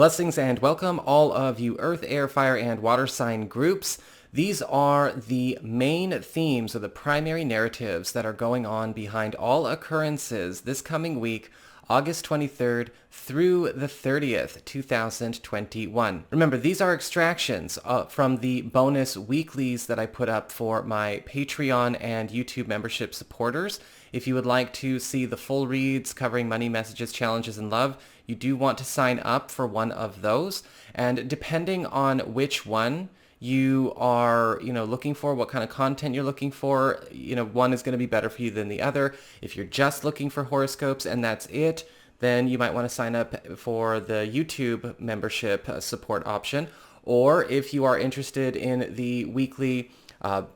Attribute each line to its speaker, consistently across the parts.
Speaker 1: Blessings and welcome all of you Earth, Air, Fire, and Water sign groups. These are the main themes or the primary narratives that are going on behind all occurrences this coming week, August 23rd through the 30th, 2021. Remember, these are extractions from the bonus weeklies that I put up for my Patreon and YouTube membership supporters. If you would like to see the full reads covering money, messages, challenges, and love, you do want to sign up for one of those. And depending on which one you are, looking for, what kind of content you're looking for, one is going to be better for you than the other. If you're just looking for horoscopes and that's it, then you might want to sign up for the YouTube membership support option. Or if you are interested in the weekly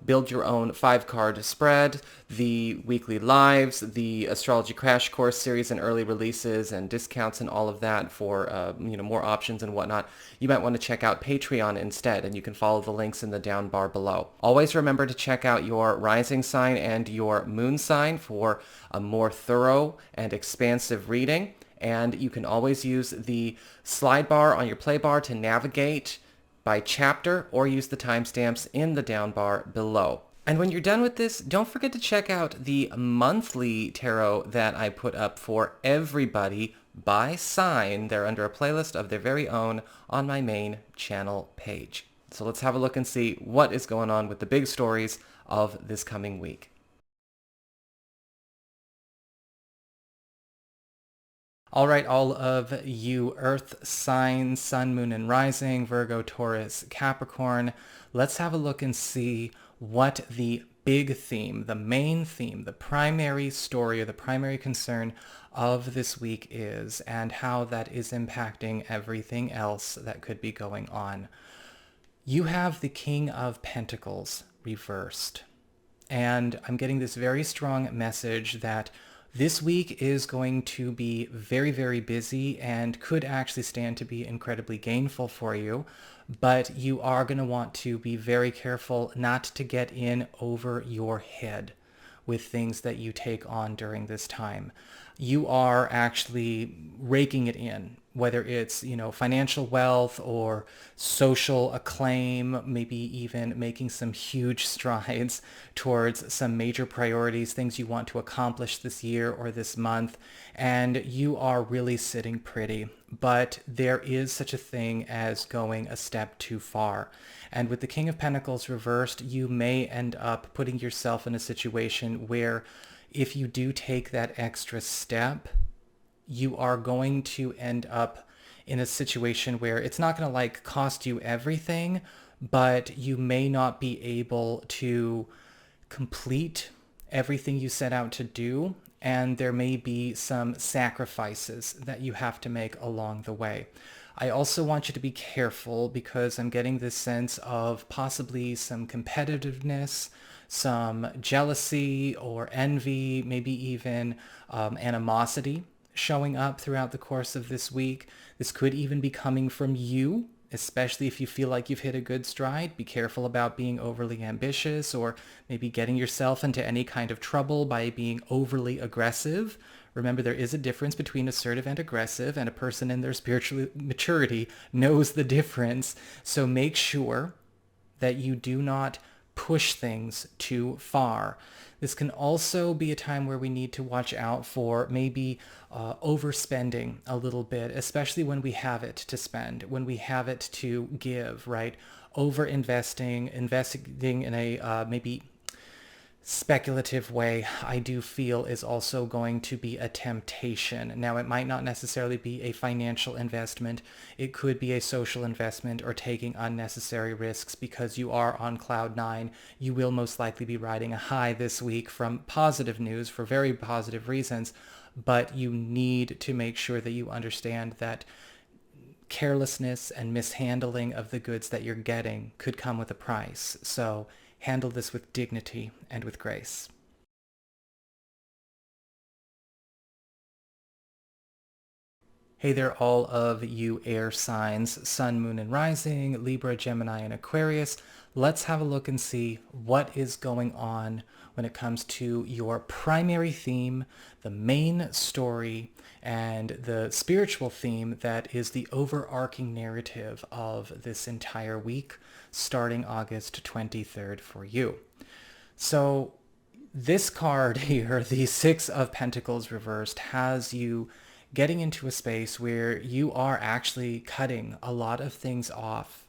Speaker 1: build your own 5-card spread, the weekly lives, the astrology crash course series and early releases and discounts and all of that for more options and whatnot, you might want to check out Patreon instead, and you can follow the links in the down bar below. Always remember to check out your rising sign and your moon sign for a more thorough and expansive reading. And you can always use the slide bar on your play bar to navigate by chapter, or use the timestamps in the down bar below. And when you're done with this, don't forget to check out the monthly tarot that I put up for everybody by sign. They're under a playlist of their very own on my main channel page. So let's have a look and see what is going on with the big stories of this coming week. All right, all of you Earth signs, Sun, Moon, and Rising, Virgo, Taurus, Capricorn, let's have a look and see what the big theme, the main theme, the primary story or the primary concern of this week is, and how that is impacting everything else that could be going on. You have the King of Pentacles reversed, and I'm getting this very strong message that this week is going to be very, very busy and could actually stand to be incredibly gainful for you, but you are going to want to be very careful not to get in over your head with things that you take on during this time. You are actually raking it in, whether it's, financial wealth or social acclaim, maybe even making some huge strides towards some major priorities, things you want to accomplish this year or this month, and you are really sitting pretty. But there is such a thing as going a step too far. And with the King of Pentacles reversed, you may end up putting yourself in a situation where if you do take that extra step, you are going to end up in a situation where it's not going to cost you everything, but you may not be able to complete everything you set out to do. And there may be some sacrifices that you have to make along the way. I also want you to be careful because I'm getting this sense of possibly some competitiveness, some jealousy or envy, maybe even animosity showing up throughout the course of this week. This could even be coming from you, especially if you feel like you've hit a good stride. Be careful about being overly ambitious or maybe getting yourself into any kind of trouble by being overly aggressive. Remember, there is a difference between assertive and aggressive, and a person in their spiritual maturity knows the difference. So make sure that you do not push things too far. This can also be a time where we need to watch out for maybe overspending a little bit, especially when we have it to spend, when we have it to give, right? Over-investing, investing in a maybe speculative way, I do feel is also going to be a temptation. Now, it might not necessarily be a financial investment. It could be a social investment or taking unnecessary risks because you are on cloud nine. You will most likely be riding a high this week from positive news for very positive reasons, but you need to make sure that you understand that carelessness and mishandling of the goods that you're getting could come with a price. So handle this with dignity and with grace. Hey there, all of you air signs, Sun, Moon, and Rising, Libra, Gemini, and Aquarius. let's have a look and see what is going on when it comes to your primary theme, the main story, and the spiritual theme that is the overarching narrative of this entire week, starting August 23rd for you. So this card here, the Six of Pentacles reversed, has you getting into a space where you are actually cutting a lot of things off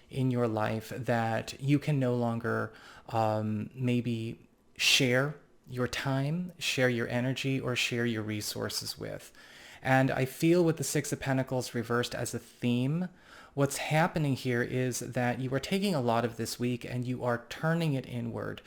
Speaker 1: in your life that you can no longer maybe share your time, share your energy, or share your resources with. And I feel with the Six of Pentacles reversed as a theme, what's happening here is that you are taking a lot of this week and you are turning it inward.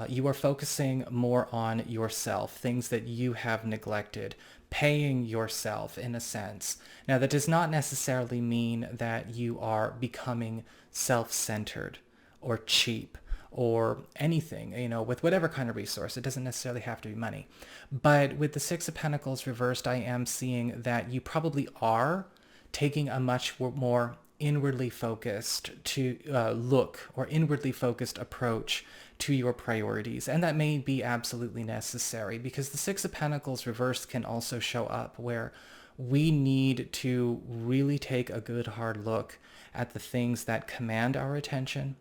Speaker 1: You are focusing more on yourself, things that you have neglected, paying yourself in a sense. Now, that does not necessarily mean that you are becoming self-centered or cheap or anything, with whatever kind of resource. It doesn't necessarily have to be money. But with the Six of Pentacles reversed, I am seeing that you probably are taking a much more inwardly focused look or inwardly focused approach to your priorities. And that may be absolutely necessary because the Six of Pentacles reversed can also show up where we need to really take a good hard look at the things that command our attention,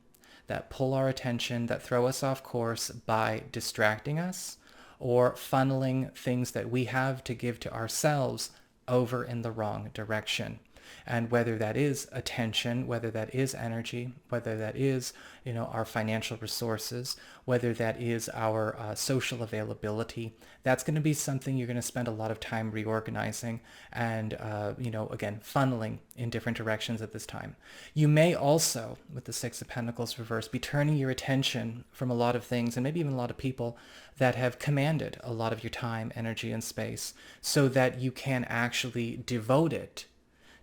Speaker 1: that pull our attention, that throw us off course by distracting us or funneling things that we have to give to ourselves over in the wrong direction. And whether that is attention, whether that is energy, whether that is, our financial resources, whether that is our social availability, that's going to be something you're going to spend a lot of time reorganizing and, again, funneling in different directions at this time. You may also, with the Six of Pentacles reversed, be turning your attention from a lot of things and maybe even a lot of people that have commanded a lot of your time, energy, and space so that you can actually devote it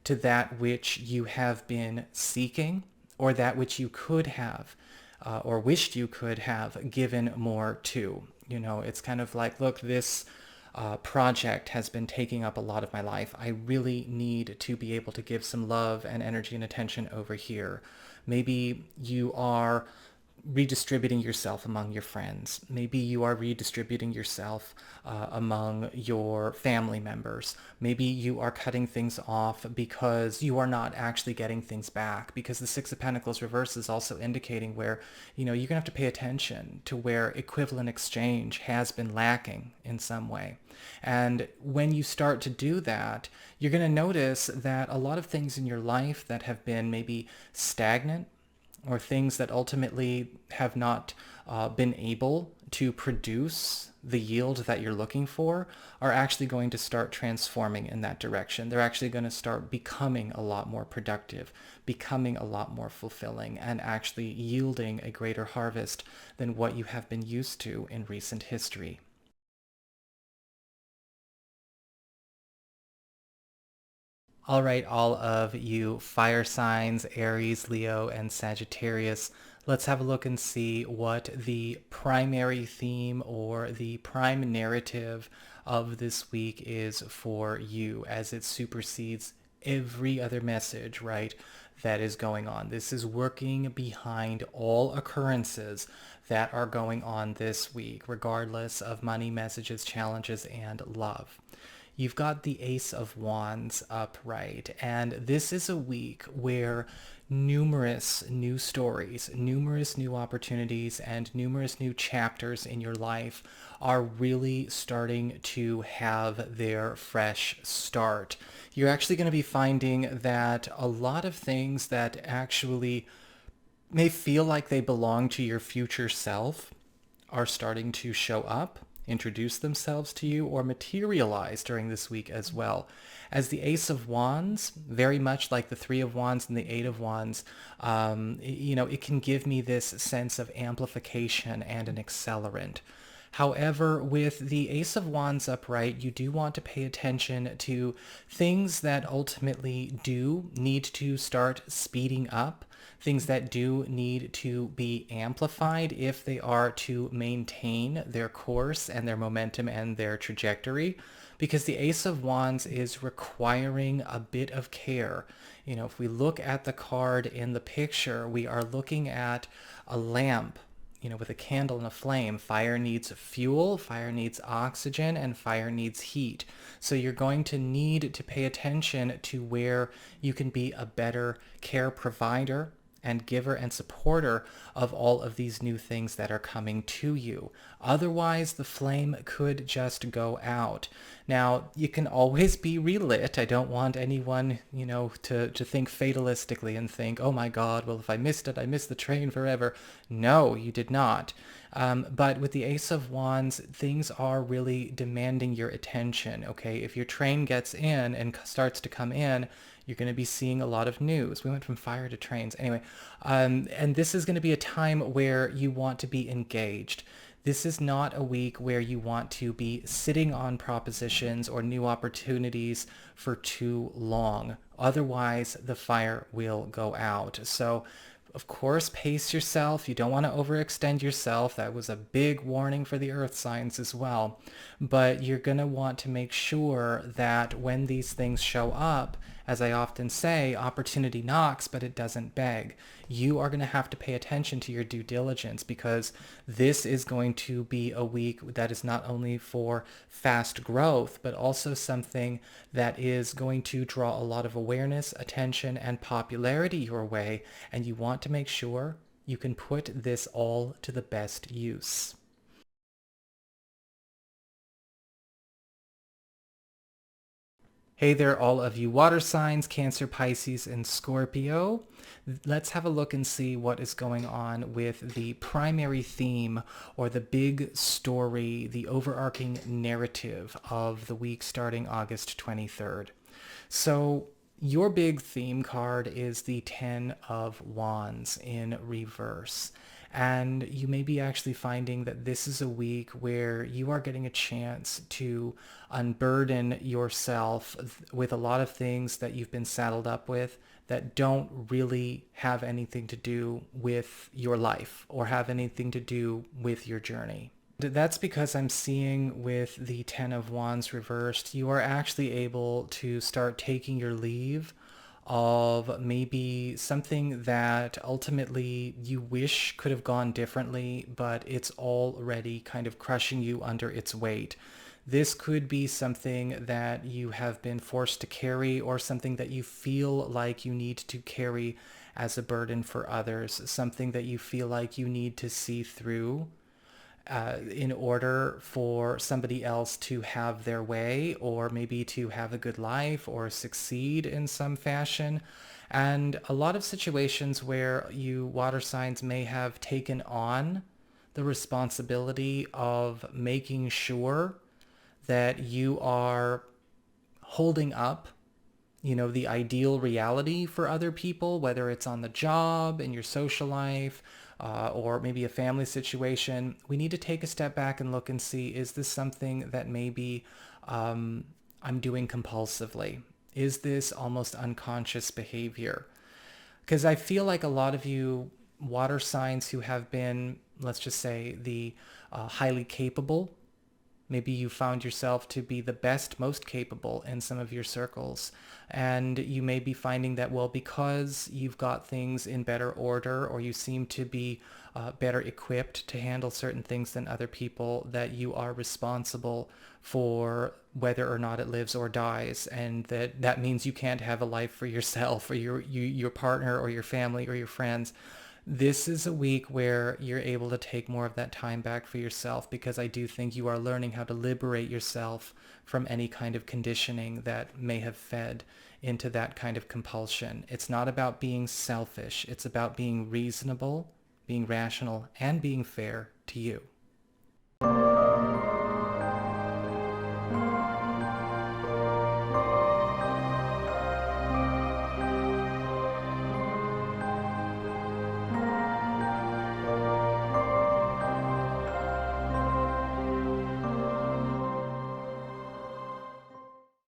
Speaker 1: to that which you have been seeking or that which you could have or wished you could have given more to. It's kind of like, look, this project has been taking up a lot of my life. I really need to be able to give some love and energy and attention over here. Maybe you are redistributing yourself among your friends. Maybe you are redistributing yourself among your family members. Maybe you are cutting things off because you are not actually getting things back, because the Six of Pentacles reverse is also indicating where, you're going to have to pay attention to where equivalent exchange has been lacking in some way. And when you start to do that, you're going to notice that a lot of things in your life that have been maybe stagnant, or things that ultimately have not been able to produce the yield that you're looking for, are actually going to start transforming in that direction. They're actually going to start becoming a lot more productive, becoming a lot more fulfilling, and actually yielding a greater harvest than what you have been used to in recent history. All right, all of you fire signs, Aries, Leo, and Sagittarius, let's have a look and see what the primary theme or the prime narrative of this week is for you as it supersedes every other message, right, that is going on. This is working behind all occurrences that are going on this week, regardless of money, messages, challenges, and love. You've got the Ace of Wands upright, and this is a week where numerous new stories, numerous new opportunities, and numerous new chapters in your life are really starting to have their fresh start. You're actually going to be finding that a lot of things that actually may feel like they belong to your future self are starting to show up, introduce themselves to you, or materialize during this week as well. As the Ace of Wands, very much like the Three of Wands and the Eight of Wands, it can give me this sense of amplification and an accelerant. However, with the Ace of Wands upright, you do want to pay attention to things that ultimately do need to start speeding up, things that do need to be amplified if they are to maintain their course and their momentum and their trajectory, because the Ace of Wands is requiring a bit of care. If we look at the card in the picture, we are looking at a lamp, with a candle and a flame. Fire needs fuel, fire needs oxygen, and fire needs heat. So you're going to need to pay attention to where you can be a better care provider and giver and supporter of all of these new things that are coming to you. Otherwise, the flame could just go out. Now, you can always be relit. I don't want anyone, to think fatalistically and think, oh my God, well, if I missed it, I missed the train forever. No, you did not. But with the Ace of Wands, things are really demanding your attention, okay? If your train gets in and starts to come in, you're going to be seeing a lot of news. We went from fire to trains. Anyway, and this is going to be a time where you want to be engaged. This is not a week where you want to be sitting on propositions or new opportunities for too long. Otherwise, the fire will go out. So, of course, pace yourself. You don't want to overextend yourself. That was a big warning for the earth signs as well. But you're going to want to make sure that when these things show up, as I often say, opportunity knocks, but it doesn't beg. You are going to have to pay attention to your due diligence, because this is going to be a week that is not only for fast growth, but also something that is going to draw a lot of awareness, attention, and popularity your way. And you want to make sure you can put this all to the best use. Hey there, all of you water signs, Cancer, Pisces, and Scorpio. Let's have a look and see what is going on with the primary theme, or the big story, the overarching narrative of the week starting August 23rd. So your big theme card is the Ten of Wands in reverse. And you may be actually finding that this is a week where you are getting a chance to unburden yourself with a lot of things that you've been saddled up with that don't really have anything to do with your life or have anything to do with your journey. That's because I'm seeing with the Ten of Wands reversed, you are actually able to start taking your leave of maybe something that ultimately you wish could have gone differently, but it's already kind of crushing you under its weight. This could be something that you have been forced to carry, or something that you feel like you need to carry as a burden for others, something that you feel like you need to see through in order for somebody else to have their way, or maybe to have a good life or succeed in some fashion. And a lot of situations where you water signs may have taken on the responsibility of making sure that you are holding up the ideal reality for other people, whether it's on the job, in your social life, or maybe a family situation. We need to take a step back and look and see, is this something that maybe I'm doing compulsively? Is this almost unconscious behavior? Because I feel like a lot of you water signs who have been, let's just say, the highly capable, maybe you found yourself to be the best, most capable in some of your circles. And you may be finding that, well, because you've got things in better order, or you seem to be better equipped to handle certain things than other people, that you are responsible for whether or not it lives or dies. And that means you can't have a life for yourself, or your partner, or your family, or your friends. This is a week where you're able to take more of that time back for yourself, because I do think you are learning how to liberate yourself from any kind of conditioning that may have fed into that kind of compulsion. It's not about being selfish. It's about being reasonable, being rational, and being fair to you.